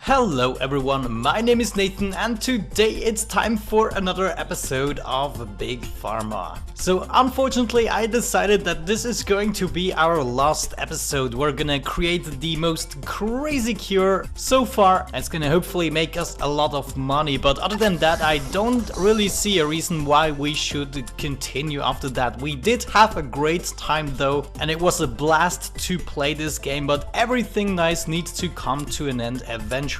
Hello everyone, my name is Nathan and today it's time for another episode of Big Pharma. So unfortunately I decided that this is going to be our last episode. We're gonna create the most crazy cure so far. It's gonna hopefully make us a lot of money, but other than that I don't really see a reason why we should continue after that. We did have a great time though, and it was a blast to play this game, but everything nice needs to come to an end eventually.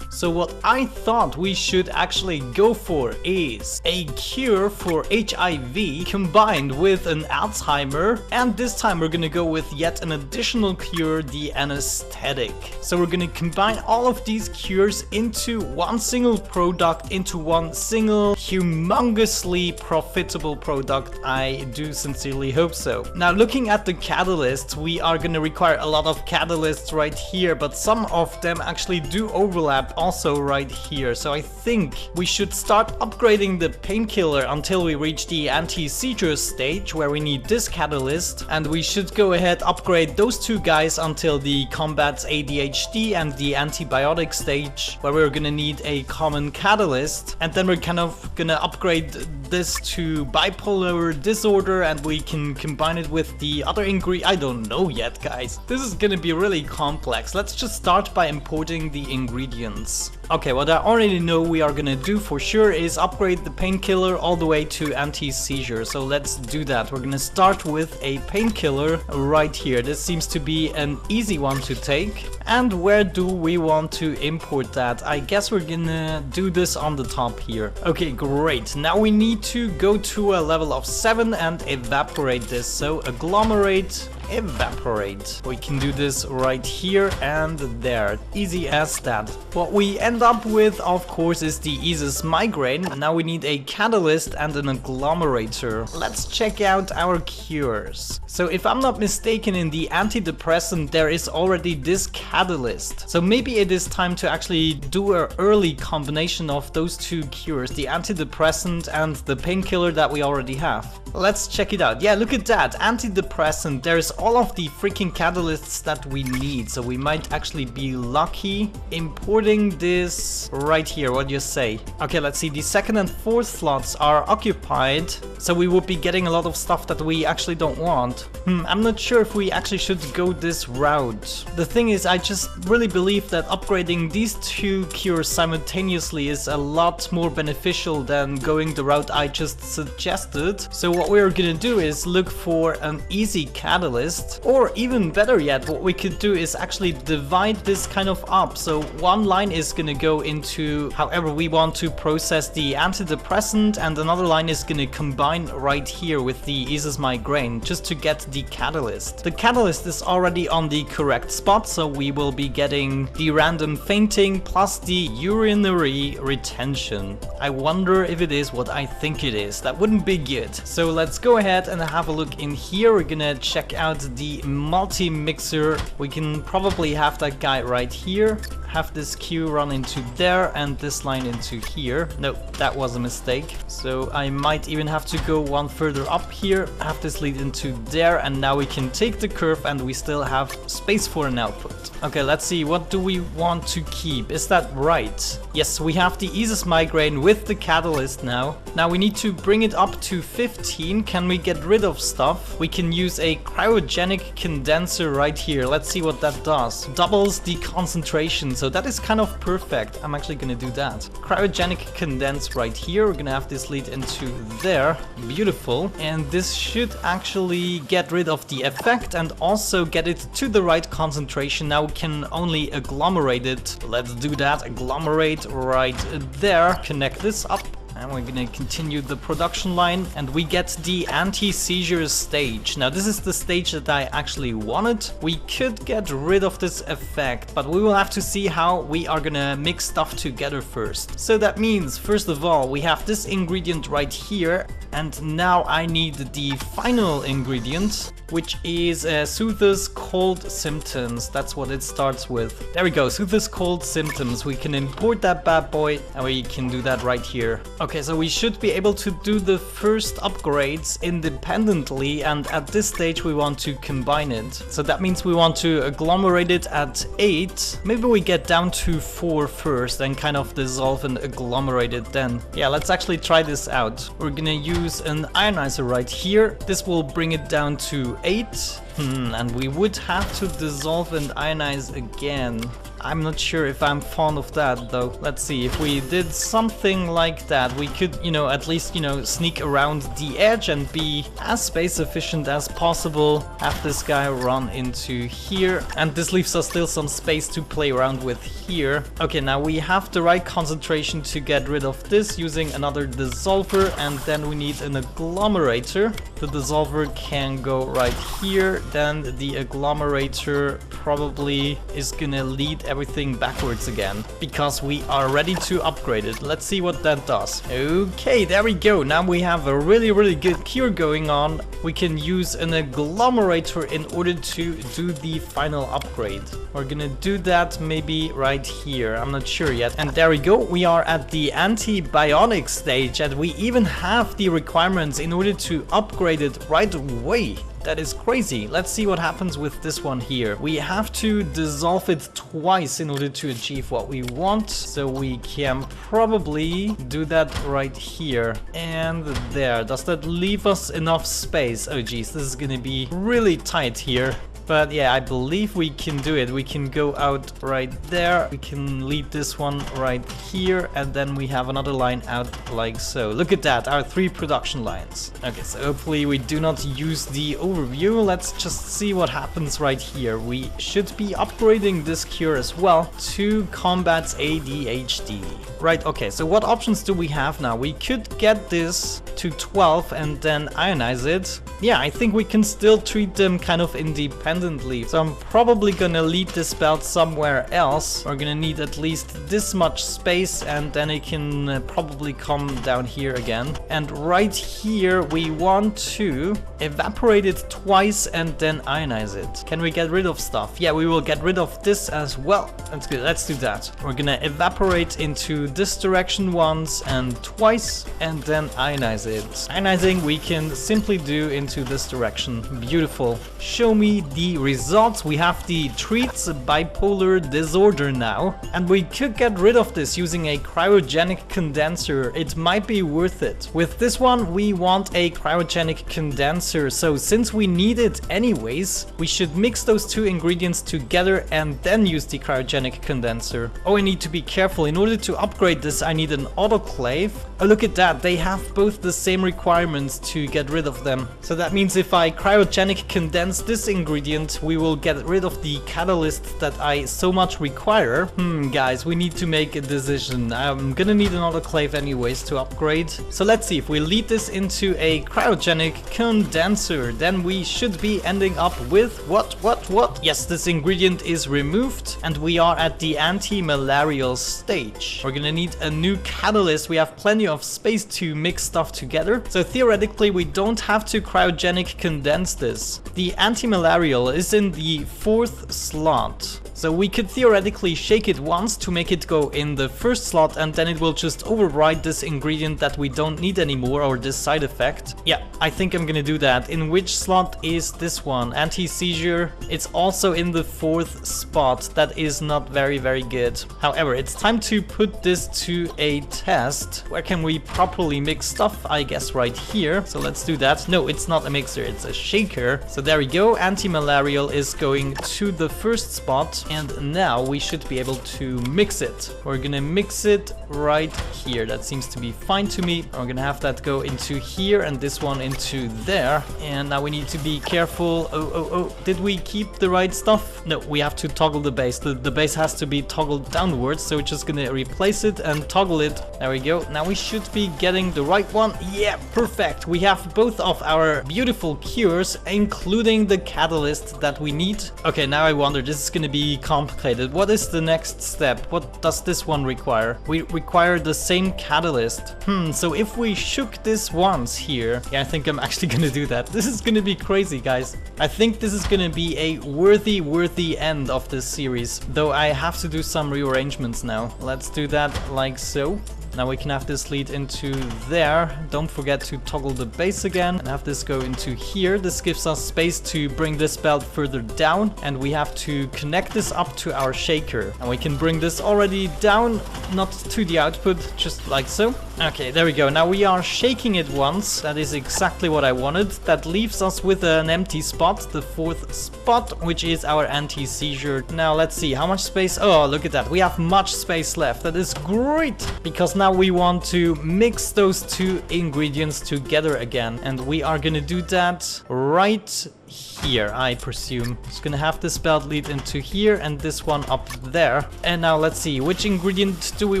So what I thought we should actually go for is a cure for HIV combined with an Alzheimer, and this time we're gonna go with yet an additional cure, the anesthetic. So we're gonna combine all of these cures into one single product, into one single humongously profitable product. I do sincerely hope so. Now looking at the catalysts, we are gonna require a lot of catalysts right here, but some of them actually do overlap also right here. So I think we should start upgrading the painkiller until we reach the anti-seizure stage where we need this catalyst, and we should go ahead upgrade those two guys until the combats ADHD and the antibiotic stage where we're gonna need a common catalyst, and then we're kind of gonna upgrade this to bipolar disorder and we can combine it with the other ingredient. I don't know yet, guys. This is gonna be really complex. Let's just start by importing the ingredients. Okay, what I already know we are gonna do for sure is upgrade the painkiller all the way to anti-seizure. So let's do that. We're gonna start with a painkiller right here. This seems to be an easy one to take. And where do we want to import that? I guess we're gonna do this on the top here. Okay, great. Now we need to go to a level of 7 and evaporate this. So agglomerate, evaporate. We can do this right here and there. Easy as that. What we end up with, of course, is the eases migraine. Now we need a catalyst and an agglomerator. Let's check out our cures. So if I'm not mistaken, in the antidepressant there is already this catalyst. So maybe it is time to actually do an early combination of those two cures, the antidepressant and the painkiller that we already have. Let's check it out. Yeah, look at that. Antidepressant. There's all of the freaking catalysts that we need. So we might actually be lucky importing this right here. What do you say? Okay, let's see. The second and fourth slots are occupied. So we will be getting a lot of stuff that we actually don't want. I'm not sure if we actually should go this route. The thing is, I just really believe that upgrading these two cures simultaneously is a lot more beneficial than going the route I just suggested. So what we're gonna do is look for an easy catalyst, or even better yet, what we could do is actually divide this kind of up. So one line is gonna go into however we want to process the antidepressant, and another line is gonna combine right here with the eases migraine just to get the catalyst. The catalyst is already on the correct spot, so we will be getting the random fainting plus the urinary retention. I wonder if it is what I think it is. That wouldn't be good. So let's go ahead and have a look in here. We're gonna check out the multi-mixer. We can probably have that guy right here. Have this queue run into there and this line into here. No, that was a mistake. So I might even have to go one further up here, have this lead into there, and now we can take the curve and we still have space for an output. Okay, let's see, what do we want to keep? Is that right? Yes, we have the eases migraine with the catalyst now. Now we need to bring it up to 15. Can we get rid of stuff? We can use a cryogenic condenser right here. Let's see what that does. Doubles the concentration. So that is kind of perfect. I'm actually gonna do that. Cryogenic condense right here. We're gonna have this lead into there. Beautiful. And this should actually get rid of the effect and also get it to the right concentration. Now we can only agglomerate it. Let's do that. Agglomerate right there. Connect this up. And we're gonna continue the production line and we get the anti-seizure stage. Now this is the stage that I actually wanted. We could get rid of this effect, but we will have to see how we are gonna mix stuff together first. So that means, first of all, we have this ingredient right here, and now I need the final ingredient, which is soothes cold symptoms. That's what it starts with. There we go, soothes cold symptoms. We can import that bad boy and we can do that right here. Okay. Okay, so we should be able to do the first upgrades independently, and at this stage we want to combine it. So that means we want to agglomerate it at 8. Maybe we get down to 4 first and kind of dissolve and agglomerate it then. Yeah, let's actually try this out. We're gonna use an ionizer right here. This will bring it down to 8. And we would have to dissolve and ionize again. I'm not sure if I'm fond of that though. Let's see, if we did something like that, we could, at least, sneak around the edge and be as space efficient as possible. Have this guy run into here, and this leaves us still some space to play around with here. Okay, now we have the right concentration to get rid of this using another dissolver, and then we need an agglomerator. The dissolver can go right here, then the agglomerator probably is gonna lead everything backwards again, because we are ready to upgrade it. Let's see what that does. Okay, there we go. Now we have a really good cure going on. We can use an agglomerator in order to do the final upgrade. We're gonna do that maybe right here. I'm not sure yet. And there we go. We are at the antibionic stage, and we even have the requirements in order to upgrade it right away. That is crazy. Let's see what happens with this one here. We have to dissolve it twice in order to achieve what we want. So we can probably do that right here and there. Does that leave us enough space? Oh geez, this is gonna be really tight here. But yeah, I believe we can do it. We can go out right there. We can lead this one right here. And then we have another line out like so. Look at that, our 3 production lines. Okay, so hopefully we do not use the overview. Let's just see what happens right here. We should be upgrading this cure as well to combat ADHD. Right, okay, so what options do we have now? We could get this to 12 and then ionize it. Yeah, I think we can still treat them kind of independently. So I'm probably gonna lead this belt somewhere else. We're gonna need at least this much space, and then it can probably come down here again. And right here we want to evaporate it twice and then ionize it. Can we get rid of stuff? Yeah, we will get rid of this as well. That's good, let's do that. We're gonna evaporate into this direction once and twice, and then ionize it. Ionizing we can simply do into this direction. Beautiful. Show me the results. We have the treats bipolar disorder now, and we could get rid of this using a cryogenic condenser. It might be worth it. With this one we want a cryogenic condenser, so since we need it anyways, we should mix those 2 ingredients together and then use the cryogenic condenser. Oh, I need to be careful. In order to upgrade this I need an autoclave. Oh, look at that, they have both the same requirements to get rid of them. So that means if I cryogenic condense this ingredient, we will get rid of the catalyst that I so much require. Guys, we need to make a decision. I'm gonna need an autoclave anyways to upgrade. So let's see, if we lead this into a cryogenic condenser, then we should be ending up with what? Yes, this ingredient is removed, and we are at the anti-malarial stage. We're gonna need a new catalyst. We have plenty of space to mix stuff together. So theoretically, we don't have to cryogenic condense this. The anti-malarial is in the 4th slot. So we could theoretically shake it once to make it go in the 1st slot, and then it will just override this ingredient that we don't need anymore, or this side effect. Yeah, I think I'm gonna do that. In which slot is this one? Anti-seizure. It's also in the 4th spot. That is not very good. However, it's time to put this to a test. Where can we properly mix stuff? I guess right here. So let's do that. No, it's not a mixer, it's a shaker. So there we go. Anti-malarial is going to the 1st spot. And now we should be able to mix it. We're gonna mix it right here. That seems to be fine to me. We're gonna have that go into here and this one into there. And now we need to be careful. Oh, did we keep the right stuff? No, we have to toggle the base. The base has to be toggled downwards, so we're just gonna replace it and toggle it. There we go. Now we should be getting the right one. Yeah, perfect. We have both of our beautiful cures, including the catalyst that we need. Okay, now I wonder, this is gonna be complicated. What is the next step? What does this one require? We require the same catalyst. So if we shook this once here, yeah, I think I'm actually gonna do that. This is gonna be crazy, guys. I think this is gonna be a worthy end of this series, though I have to do some rearrangements now. Let's do that like so. Now we can have this lead into there. Don't forget to toggle the base again and have this go into here. This gives us space to bring this belt further down, and we have to connect this up to our shaker. And we can bring this already down, not to the output, just like so. Okay, there we go. Now we are shaking it once. That is exactly what I wanted. That leaves us with an empty spot, the fourth spot, which is our anti-seizure. Now let's see how much space. Oh, look at that. We have much space left. That is great, because now we want to mix those two ingredients together again. And we are gonna do that right here, I presume. It's gonna have this belt lead into here and this one up there. And now let's see, which ingredient do we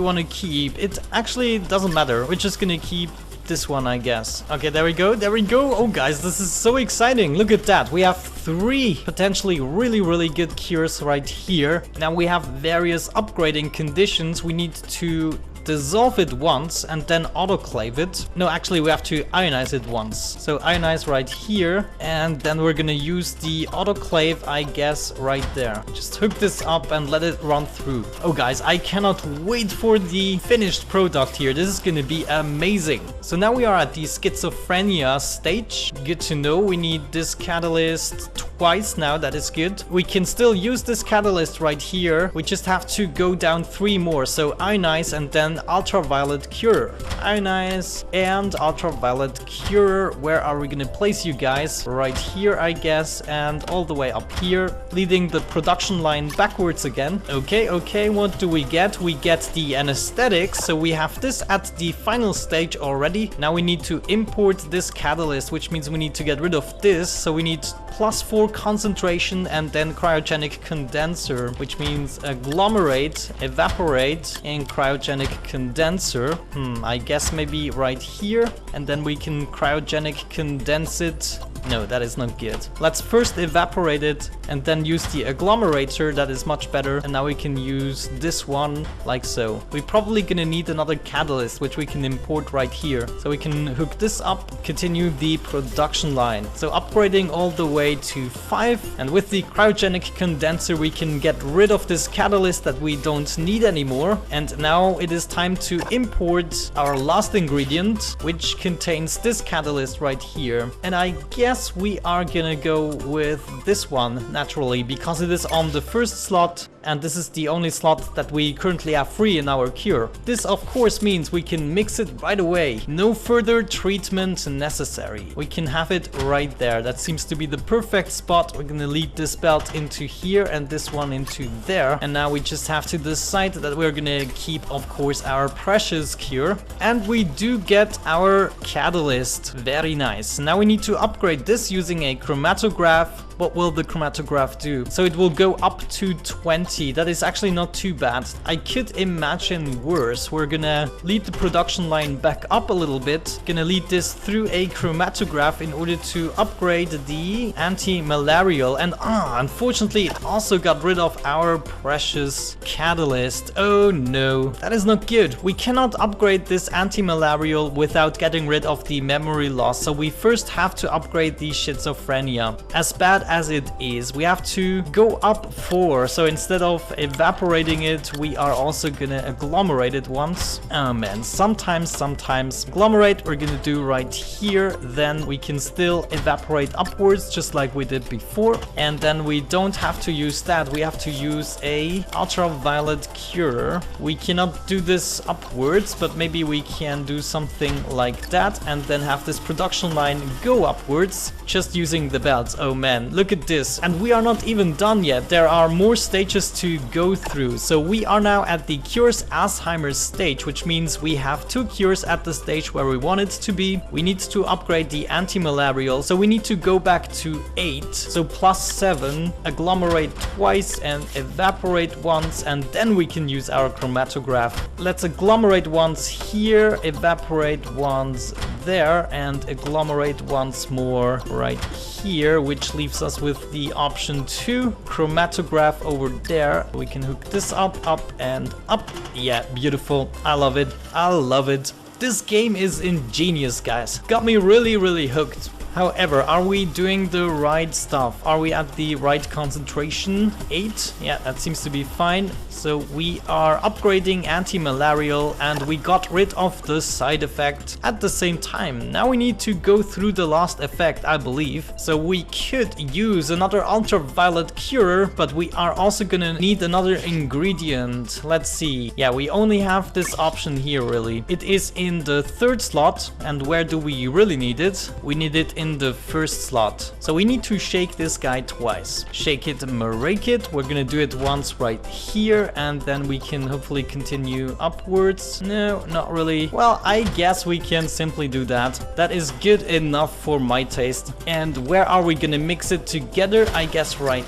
want to keep? It actually doesn't matter. We're just gonna keep this one, I guess. Okay, there we go. There we go. Oh, guys, this is so exciting. Look at that. We have 3 potentially really good cures right here. Now we have various upgrading conditions. We need to dissolve it once and then autoclave it. No, actually we have to ionize it once. So ionize right here, and then we're gonna use the autoclave, I guess, right there. Just hook this up and let it run through. Oh guys, I cannot wait for the finished product here. This is gonna be amazing. So now we are at the schizophrenia stage. Good to know. We need this catalyst twice now. That is good. We can still use this catalyst right here. We just have to go down 3 more. So ionize and then ultraviolet cure. Ionize and ultraviolet cure. Where are we gonna place you guys? Right here, I guess, and all the way up here, leading the production line backwards again. Okay, what do we get? We get the anesthetic, so we have this at the final stage already. Now we need to import this catalyst, which means we need to get rid of this, so we need +4 concentration and then cryogenic condenser, which means agglomerate, evaporate, and cryogenic condenser. I guess maybe right here, and then we can cryogenic condense it. No, that is not good. Let's first evaporate it and then use the agglomerator. That is much better. And now we can use this one like so. We're probably gonna need another catalyst, which we can import right here. So we can hook this up, continue the production line. So upgrading all the way to 5. And with the cryogenic condenser, we can get rid of this catalyst that we don't need anymore. And now it is time to import our last ingredient, which contains this catalyst right here. And I guess we are gonna go with this one naturally, because it is on the first slot, and this is the only slot that we currently have free in our cure. This of course means we can mix it right away. No further treatment necessary. We can have it right there. That seems to be the perfect spot. We're gonna lead this belt into here and this one into there. And now we just have to decide that we're gonna keep, of course, our precious cure. And we do get our catalyst. Very nice. Now we need to upgrade this using a chromatograph. What will the chromatograph do? So it will go up to 20. That is actually not too bad. I could imagine worse. We're gonna lead the production line back up a little bit. Gonna lead this through a chromatograph in order to upgrade the anti-malarial. And unfortunately, it also got rid of our precious catalyst. Oh no, that is not good. We cannot upgrade this anti-malarial without getting rid of the memory loss. So we first have to upgrade the schizophrenia. As bad as it is, we have to go up 4. So instead of evaporating it, we are also gonna agglomerate it once. Oh man, sometimes agglomerate we're gonna do right here. Then we can still evaporate upwards just like we did before, and then we don't have to use that. We have to use a ultraviolet cure. We cannot do this upwards, but maybe we can do something like that and then have this production line go upwards just using the belts. Oh man, look at this. And we are not even done yet. There are more stages to go through. So we are now at the cures Alzheimer's stage, which means we have 2 cures at the stage where we want it to be. We need to upgrade the anti-malarial, so we need to go back to 8. So +7, agglomerate twice and evaporate once, and then we can use our chromatograph. Let's agglomerate once here, evaporate once there, and agglomerate once more right here, which leaves us with the option 2, chromatograph over there. We can hook this up and up. Yeah, beautiful. I love it. I love it. This game is ingenious, guys. Got me really hooked. However, are we doing the right stuff? Are we at the right concentration? 8? Yeah, that seems to be fine. So we are upgrading anti-malarial and we got rid of the side effect at the same time. Now we need to go through the last effect, I believe. So we could use another ultraviolet cure, but we are also gonna need another ingredient. Let's see. Yeah, we only have this option here really. It is in the 3rd slot, and where do we really need it? We need it in the 1st slot. So we need to shake this guy twice. Shake it, break it. We're gonna do it once right here, and then we can hopefully continue upwards. No, not really. Well, I guess we can simply do that. That is good enough for my taste. And where are we gonna mix it together? I guess right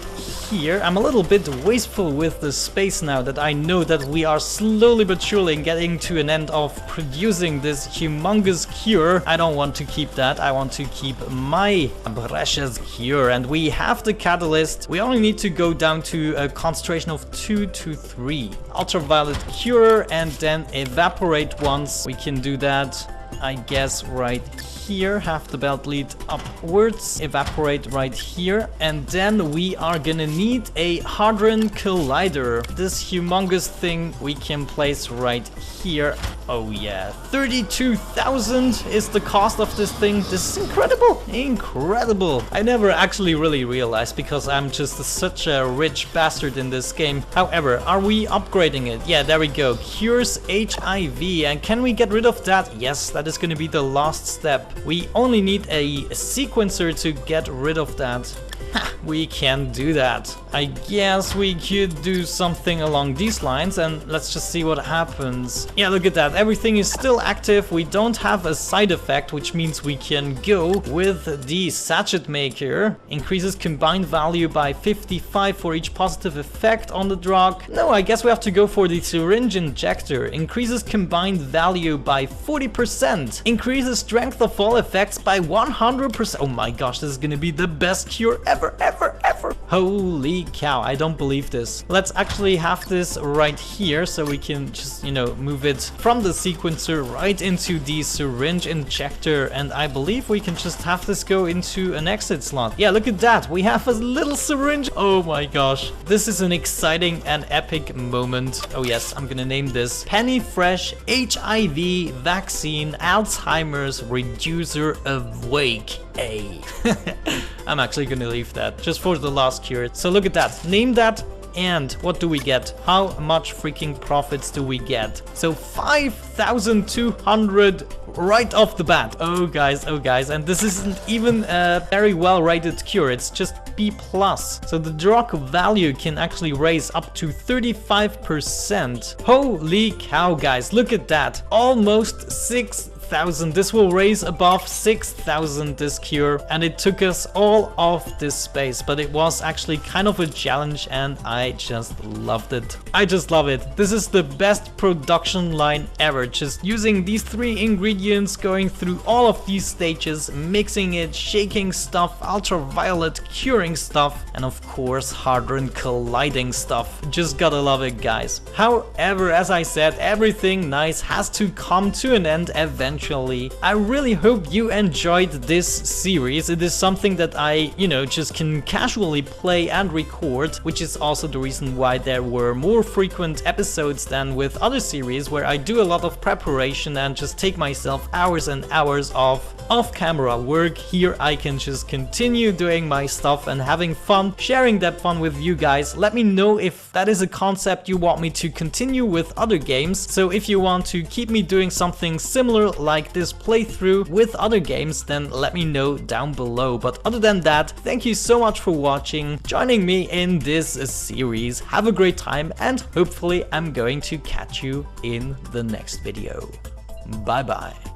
here. I'm a little bit wasteful with the space now that I know that we are slowly but surely getting to an end of producing this humongous cure. I don't want to keep that. I want to keep my precious cure, and we have the catalyst. We only need to go down to a concentration of 2 to 3. Ultraviolet cure and then evaporate once. We can do that, I guess, right here. Have the belt lead upwards, evaporate right here, and then we are gonna need a hadron collider. This humongous thing we can place right here. Oh yeah, 32,000 is the cost of this thing. This is incredible, incredible. I never actually really realized because I'm just such a rich bastard in this game. However, are we upgrading it? Yeah, there we go. Cures HIV, and can we get rid of that? Yes, that is gonna be the last step. We only need a sequencer to get rid of that. We can do that. I guess we could do something along these lines, and let's just see what happens. Yeah, look at that. Everything is still active. We don't have a side effect, which means we can go with the sachet maker. Increases combined value by 55 for each positive effect on the drug. No, I guess we have to go for the syringe injector. Increases combined value by 40%. Increases strength of all effects by 100%. Oh my gosh, this is gonna be the best cure ever. Holy cow, I don't believe this. Let's actually have this right here so we can just, move it from the sequencer right into the syringe injector, and I believe we can just have this go into an exit slot. Yeah, look at that. We have a little syringe. Oh my gosh. This is an exciting and epic moment. Oh yes, I'm gonna name this Penny Fresh HIV Vaccine Alzheimer's Reducer Awake A. I'm actually gonna leave that just for the last cure. So look at that. Name that. And what do we get? How much freaking profits do we get? So 5,200 right off the bat. Oh guys, and this isn't even a very well rated cure. It's just B+. So the drug value can actually raise up to 35%. Holy cow, guys, look at that. Almost 6,000. This will raise above 6,000 this cure, and it took us all of this space, but it was actually kind of a challenge and I just loved it. I just love it. This is the best production line ever. Just using these 3 ingredients, going through all of these stages, mixing it, shaking stuff, ultraviolet curing stuff, and of course hadron colliding stuff. Just gotta love it, guys. However, as I said, everything nice has to come to an end eventually. I really hope you enjoyed this series. It is something that I, just can casually play and record, which is also the reason why there were more frequent episodes than with other series where I do a lot of preparation and just take myself hours and hours of off-camera work. Here I can just continue doing my stuff and having fun, sharing that fun with you guys. Let me know if that is a concept you want me to continue with other games. So if you want to keep me doing something similar like this playthrough with other games, then let me know down below. But other than that, thank you so much for watching, joining me in this series. Have a great time, and hopefully I'm going to catch you in the next video. Bye bye.